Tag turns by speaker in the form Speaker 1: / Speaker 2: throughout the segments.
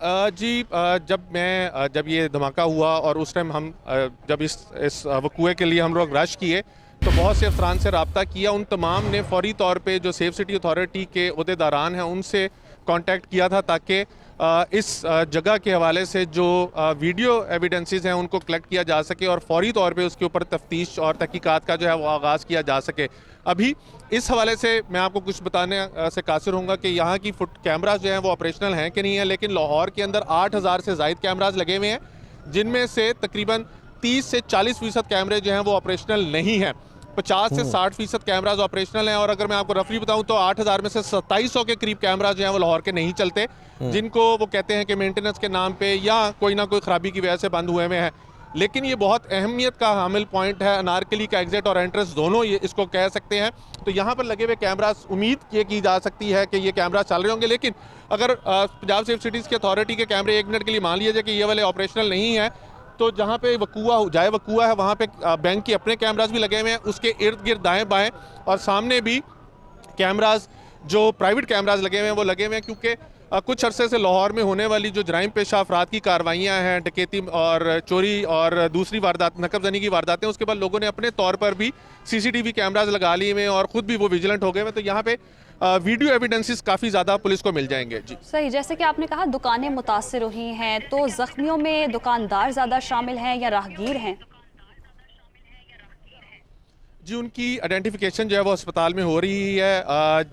Speaker 1: जब ये धमाका हुआ और उस टाइम हम जब इस वकूए के लिए हम लोग रश किए तो बहुत से अफसरान से रब्ता किया। उन तमाम ने फौरी तौर पे जो सेफ सिटी अथॉरिटी के अहदेदारान हैं उनसे कांटेक्ट किया था ताकि इस जगह के हवाले से जो वीडियो एविडेंसेस हैं उनको कलेक्ट किया जा सके और फौरी तौर पे उसके ऊपर तफ्तीश और तहकीकात का जो है वो आगाज़ किया जा सके। अभी इस हवाले से मैं आपको कुछ बताने से कासिर होऊंगा कि यहाँ की फुट कैमराज जो हैं वो ऑपरेशनल हैं कि नहीं है, लेकिन लाहौर के अंदर 8,000 से ज़ायद कैमराज लगे हुए हैं, जिनमें से तकरीबन 30 से 40% कैमरे जो हैं वो ऑपरेशनल नहीं हैं। 50 से 60% कैमराज ऑपरेशनल हैं और अगर मैं आपको रफली बताऊं तो 8,000 में से 2700 के करीब कैमराज जो हैं वो लाहौर के नहीं चलते, जिनको वो कहते हैं कि मेंटेनेंस के नाम पे या कोई ना कोई खराबी की वजह से बंद हुए हैं। लेकिन ये बहुत अहमियत का हामिल पॉइंट है, अनारकली का एग्जिट और एंट्रेंस दोनों ये इसको कह सकते हैं। तो यहाँ पर लगे हुए कैमराज उम्मीद ये की जा सकती है कि ये कैमरा चल रहे होंगे, लेकिन अगर पंजाब सेफ सिटीज़ की अथॉरिटी के कैमरे 1 मिनट के लिए मान लीजिए कि ये वाले ऑपरेशनल नहीं है, तो जहाँ पे वकूआ है वहाँ पे बैंक के अपने कैमराज भी लगे हुए हैं, उसके इर्द गिर्द दाएँ बाएँ और सामने भी कैमराज जो प्राइवेट कैमराज लगे हुए हैं वो लगे हुए हैं, क्योंकि कुछ अरसे से लाहौर में होने वाली जो जराइम पेशा अफराद की कार्रवाइयाँ हैं, डकैती और चोरी और दूसरी वारदात नकबजनी की वारदातें, उसके बाद लोगों ने अपने तौर पर भी CCTV कैमराज लगा लिए हुए और ख़ुद भी वो विजिलेंट हो गए हैं। तो यहाँ पे वीडियो एविडेंसेस काफ़ी ज़्यादा पुलिस को मिल जाएंगे। जी
Speaker 2: सही, जैसे कि आपने कहा दुकानें मुतासिर हुई हैं, तो जख्मियों में दुकानदार ज़्यादा शामिल हैं या राहगीर हैं?
Speaker 1: जी, उनकी आइडेंटिफिकेशन जो है वो अस्पताल में हो रही है।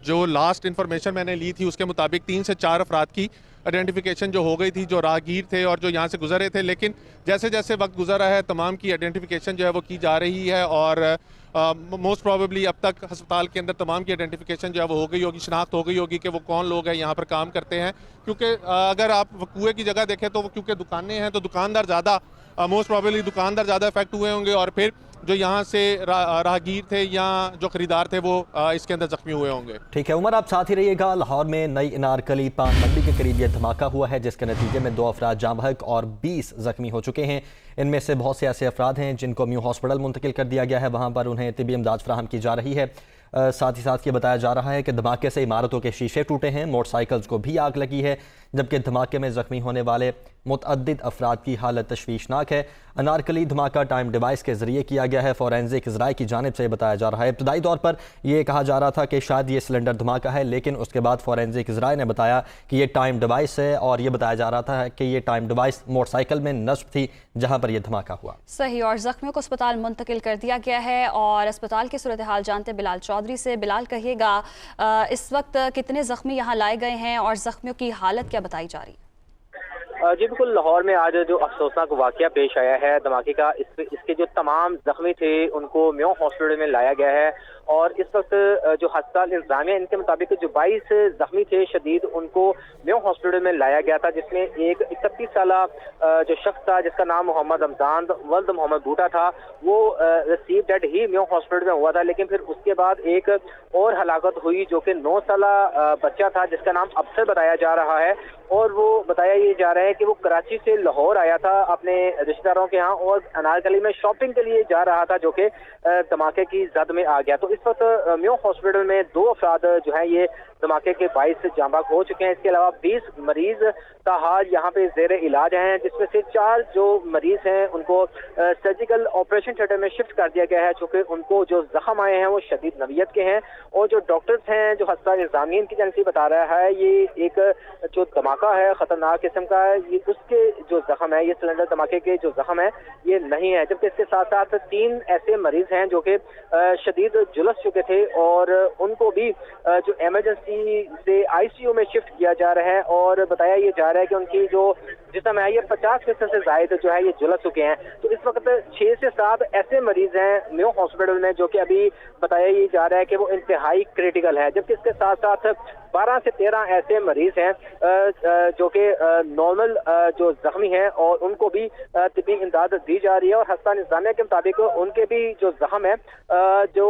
Speaker 1: जो लास्ट इन्फॉर्मेशन मैंने ली थी उसके मुताबिक 3 से 4 अफराद की आइडेंटिफिकेशन जो हो गई थी, जो राहगीर थे और जो यहाँ से गुजर रहे थे। लेकिन जैसे जैसे वक्त गुजर रहा है तमाम की आइडेंटिफिकेशन जो है वो की जा रही है और मोस्ट प्रॉबेबली अब तक अस्पताल के अंदर तमाम की आइडेंटिफिकेशन जो है वो हो गई होगी, शनाख्त हो गई होगी कि वो कौन लोग हैं यहाँ पर काम करते हैं। क्योंकि अगर आप वकूए की जगह देखें तो वो क्योंकि दुकानें हैं तो दुकानदार ज़्यादा मोस्ट प्रॉबेबली दुकानदार ज़्यादा इफेक्ट हुए होंगे और फिर जो यहाँ से राहगीर थे या जो खरीदार थे वो इसके अंदर जख्मी हुए होंगे।
Speaker 3: ठीक है उमर, आप साथ ही रहिएगा। लाहौर में नई अनारकली पान मंडी के करीब यह धमाका हुआ है जिसके नतीजे में 2 अफराद जाँ बहक और 20 जख्मी हो चुके हैं। इनमें से बहुत से ऐसे अफराद हैं जिनको म्यू हॉस्पिटल मुंतकिल कर दिया गया है, वहाँ पर उन्हें तिबी इमदाद फराहम की जा रही है। साथ ही साथ ये बताया जा रहा है कि धमाके से इमारतों के शीशे टूटे हैं, मोटरसाइकिल्स को भी आग लगी है, जबकि धमाके में जख्मी होने वाले मुतअद्दिद अफराद की हालत तशवीशनाक है। अनारकली धमाका टाइम डिवाइस के जरिए किया गया है, फॉरेंसिक इजराए की जानिब से बताया जा रहा है। इब्तदाई तौर पर यह कहा जा रहा था कि शायद ये सिलेंडर धमाका है, लेकिन उसके बाद फॉरेंसिक इजराए ने बताया कि यह टाइम डिवाइस है और यह बताया जा रहा था कि यह टाइम डिवाइस मोटरसाइकिल में नस्ब थी जहाँ पर यह धमाका हुआ।
Speaker 2: सही, और जख्मियों को अस्पताल मुंतकिल कर दिया गया है। और अस्पताल की सूरत हाल जानते बिलाल चौधरी से। बिलाल, कहिएगा इस वक्त कितने जख्मी यहाँ लाए गए हैं और जख्मियों की हालत क्या बताई जा रही है?
Speaker 4: जी बिल्कुल, लाहौर में आज जो अफसोसनाक वाकया पेश आया है धमाके का, इसके जो तमाम जख्मी थे उनको म्यो हॉस्पिटल में लाया गया है और इस वक्त जो अस्पताल इंतजामिया इनके मुताबिक जो 22 जख्मी थे शदीद उनको म्यो हॉस्पिटल में लाया गया था, जिसमें एक 31 साल जो शख्स था जिसका नाम मोहम्मद रमजान वल्द मोहम्मद बूटा था, वो रिसीव डेड ही म्यो हॉस्पिटल में हुआ था। लेकिन फिर उसके बाद एक और हलाकत हुई जो कि 9 साल बच्चा था जिसका नाम अफसर बताया जा रहा है और वो बताया ये जा रहा है कि वो कराची से लाहौर आया था अपने रिश्तेदारों के यहाँ और अनारकली में शॉपिंग के लिए जा रहा था, जो कि धमाके की जद में आ गया। तो इस वक्त म्यो हॉस्पिटल में 2 अफराद जो है ये धमाके के 22 जाँ बहक हो चुके हैं। इसके अलावा 20 मरीज का हाल यहाँ पे जेर इलाज हैं, जिसमें से 4 जो मरीज हैं उनको सर्जिकल ऑपरेशन थिएटर में शिफ्ट कर दिया गया है, चूँकि उनको जो जख्म आए हैं वो शदीद नवीयत के हैं और जो डॉक्टर्स हैं जो अस्पताल इंतजामिया की एजेंसी बता रहा है ये एक जो धमाका है खतरनाक किस्म का है, ये उसके जो जख्म है, ये सिलेंडर धमाके के जो जख्म है ये नहीं है। जबकि इसके साथ साथ 3 ऐसे मरीज हैं जो कि शदीद झुलस चुके थे और उनको भी जो इमरजेंसी से ICU में शिफ्ट किया जा रहा है और बताया ये जा रहा है कि उनकी जो जिस्म है ये 50% से ज्यादा जो है ये झुलस चुके हैं। तो इस वक्त 6 से 7 ऐसे मरीज हैं म्यो हॉस्पिटल में जो कि अभी बताया ये जा रहा है कि वो इंतहाई क्रिटिकल है, जबकि इसके साथ साथ 12 से 13 ऐसे मरीज हैं जो कि नॉर्मल जो जख्मी हैं और उनको भी तिब्बी इमदाद दी जा रही है और अस्पताल इंतजामिया के मुताबिक उनके भी जो जख्म है जो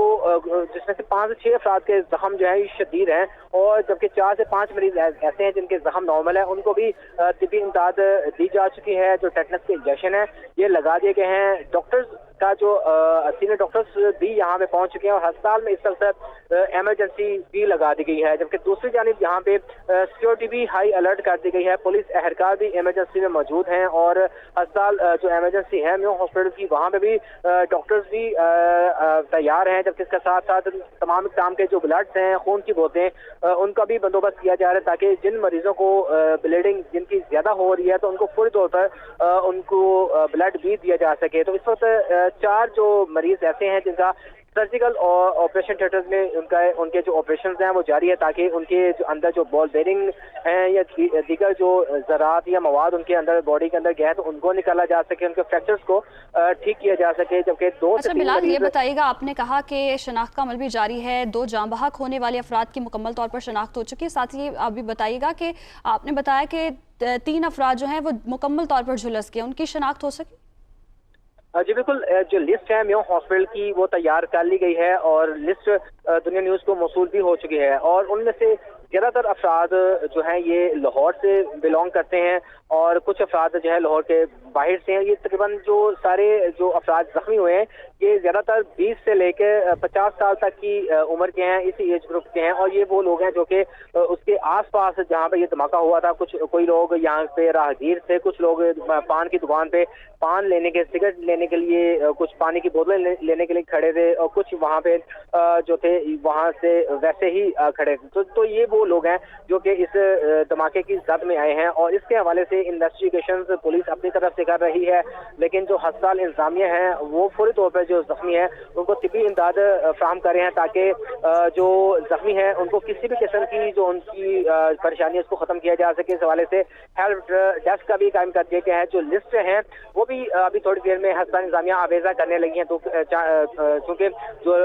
Speaker 4: जिसमें से 5 से 6 अफराद के जख्म जो है शदीद हैं और जबकि 4 से 5 मरीज ऐसे हैं जिनके जख्म नॉर्मल है, उनको भी तिब्बी इमदाद दी जा चुकी है। जो टेटनस के इंजेक्शन है ये लगा दिए गए हैं। डॉक्टर्स का जो सीनियर डॉक्टर्स भी यहाँ पे पहुंच चुके हैं और अस्पताल में इस वक्त इमरजेंसी भी लगा दी गई है, जबकि दूसरी जानिब यहाँ पे सिक्योरिटी भी हाई अलर्ट कर दी गई है। पुलिस एहलकार भी इमरजेंसी में मौजूद हैं और अस्पताल जो इमरजेंसी है म्यो हॉस्पिटल की, वहाँ पे भी डॉक्टर्स भी तैयार हैं, जबकि इसके साथ साथ तमाम इकदाम के जो ब्लड्स हैं, खून की बोतलें, उनका भी बंदोबस्त किया जा रहा है ताकि जिन मरीजों को ब्लीडिंग जिनकी ज्यादा हो रही है तो उनको पूरी तौर पर उनको ब्लड भी दिया जा सके। तो इस वक्त 4 जो मरीज ऐसे हैं जिनका सर्जिकल और ऑपरेशन थिएटर्स में उनके जो ऑपरेशन हैं वो जारी है, ताकि उनके जो अंदर जो बॉल बेरिंग हैं या दीगर जो ज़रात या मवाद उनके अंदर बॉडी के अंदर गया है तो उनको निकाला जा सके, उनके फ्रैक्चर्स को ठीक किया जा सके। जबकि 2 से 3
Speaker 2: बिलाल, ये बताइएगा, आपने कहा कि शनाख्त का अमल भी जारी है, 2 जाँ बहक होने वाले अफराद की मुकम्मल तौर पर शनाख्त हो चुकी है। साथ ही आप भी बताइएगा कि आपने बताया कि 3 अफराद जो हैं वो मुकम्मल तौर पर झुलस गए, उनकी शनाख्त हो सकी?
Speaker 4: जी बिल्कुल, जो लिस्ट है म्यो हॉस्पिटल की वो तैयार कर ली गई है और लिस्ट दुनिया न्यूज़ को मौसूल भी हो चुकी है और उनमें से ज़्यादातर अफराद जो हैं ये लाहौर से बिलोंग करते हैं और कुछ अफराद जो है लाहौर के बाहर से हैं। ये तकरीबन जो सारे जो अफराद जख्मी हुए हैं ये ज़्यादातर 20 से लेकर 50 साल तक की उम्र के हैं, इसी एज ग्रुप के हैं और ये वो लोग हैं जो कि उसके आसपास जहाँ पे ये धमाका हुआ था, कोई लोग यहाँ पे राहगीर थे, कुछ लोग पान की दुकान पे पान लेने के, सिगरेट लेने के लिए, कुछ पानी की बोतलें लेने के लिए खड़े थे और कुछ वहाँ पे जो थे वहाँ से वैसे ही खड़े थे। तो ये वो लोग हैं जो कि इस धमाके की जद में आए हैं और इसके हवाले से इन्वेस्टिगेशन पुलिस अपनी तरफ से कर रही है, लेकिन जो अस्पताल इंतजामिया है वो फौरी तौर पर जो जख्मी है उनको तिब्बी इमदाद फ्राहम कर रहे हैं ताकि जो जख्मी है उनको किसी भी किस्म की जो उनकी परेशानी है उसको खत्म किया जा सके। इस हवाले से हेल्प डेस्क का भी कायम कर दिया गया है। जो लिस्ट है वो भी अभी थोड़ी देर में अस्पताल इंतजामिया आवेजा करने लगी है, तो चूंकि जो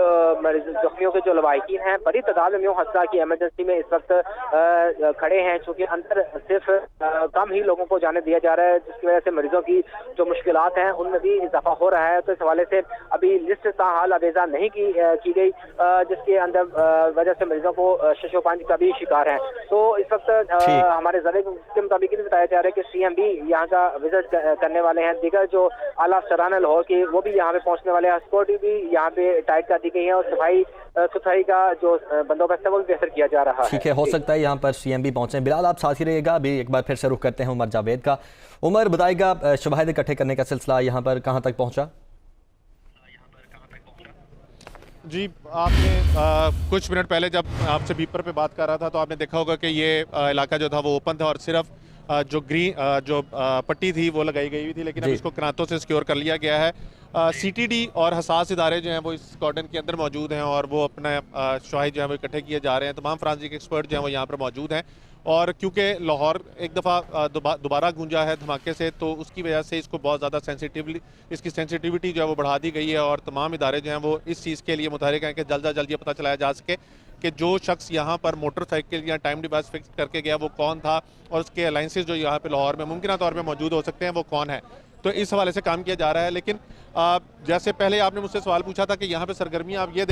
Speaker 4: जख्मियों के जो लवाहिकीन हैं बड़ी तादाद में म्यो अस्पताल की इमरजेंसी में इस वक्त खड़े हैं, चूंकि अंदर सिर्फ कम ही लोगों को जाने दिया जा रहा है, जिसकी वजह से मरीजों की जो मुश्किलात हैं उनमें भी इजाफा हो रहा है। तो इस हवाले से अभी लिस्ट ताहाल आवेजा नहीं की गई, जिसके अंदर वजह से मरीजों को शशोपंज का भी शिकार है। तो इस वक्त हमारे ज़रिए के मुताबिक भी बताया जा रहा है कि सीएम भी यहाँ का विजिट करने वाले हैं, दीगर जो आला अफसरान लाहौर के वो भी यहाँ पे पहुँचने वाले हैं, सिक्योरिटी भी यहाँ पे टाइट कर दी गई है और सफाई सुथराई का जो बंदोबस्त है वो बेहतर किया जा रहा है।
Speaker 3: ठीक है, हो सकता है यहाँ पर सीएम भी पहुंचे। बिलाल, आप साथ ही रहिएगा, अभी एक बार फिर से रुख करते हैं उमर जावेद का। उमर, बताएगा शवाहिद इकट्ठे करने का सिलसिला यहाँ पर कहाँ तक पहुँचा?
Speaker 1: जी, आपने कुछ मिनट पहले जब आपसे बीपर पे बात कर रहा था तो आपने देखा होगा कि ये इलाका जो था वो ओपन था और सिर्फ जो पट्टी थी वो लगाई गई हुई थी, लेकिन अब इसको कनातों से सिक्योर कर लिया गया है। सीटीडी और हसास इदारे जो हैं वो इस कॉर्डन के अंदर मौजूद हैं और वो अपना शवाहिद जो है वो इकट्ठे किए जा रहे हैं। तमाम फॉरेंसिक एक्सपर्ट जो हैं वो यहाँ पर मौजूद हैं और क्योंकि लाहौर एक दफ़ा दोबारा गूंजा है धमाके से, तो उसकी वजह से इसको बहुत ज़्यादा इसकी सेंसिटिविटी जो है वो बढ़ा दी गई है और तमाम इदारे जो हैं वो इस चीज़ के लिए मुतहरिक हैं कि जल्द से जल्द ये पता चलाया जा सके कि जो शख्स यहाँ पर मोटरसाइकिल या टाइम डिवाइस फिक्स करके गया वो कौन था और उसके अलाइंसेस जो यहाँ पे लाहौर में मुमकिन तौर पर मौजूद हो सकते हैं वो कौन है। तो इस हवाले से काम किया जा रहा है। लेकिन जैसे पहले आपने मुझसे सवाल पूछा था कि यहाँ पे सरगर्मियाँ आप ये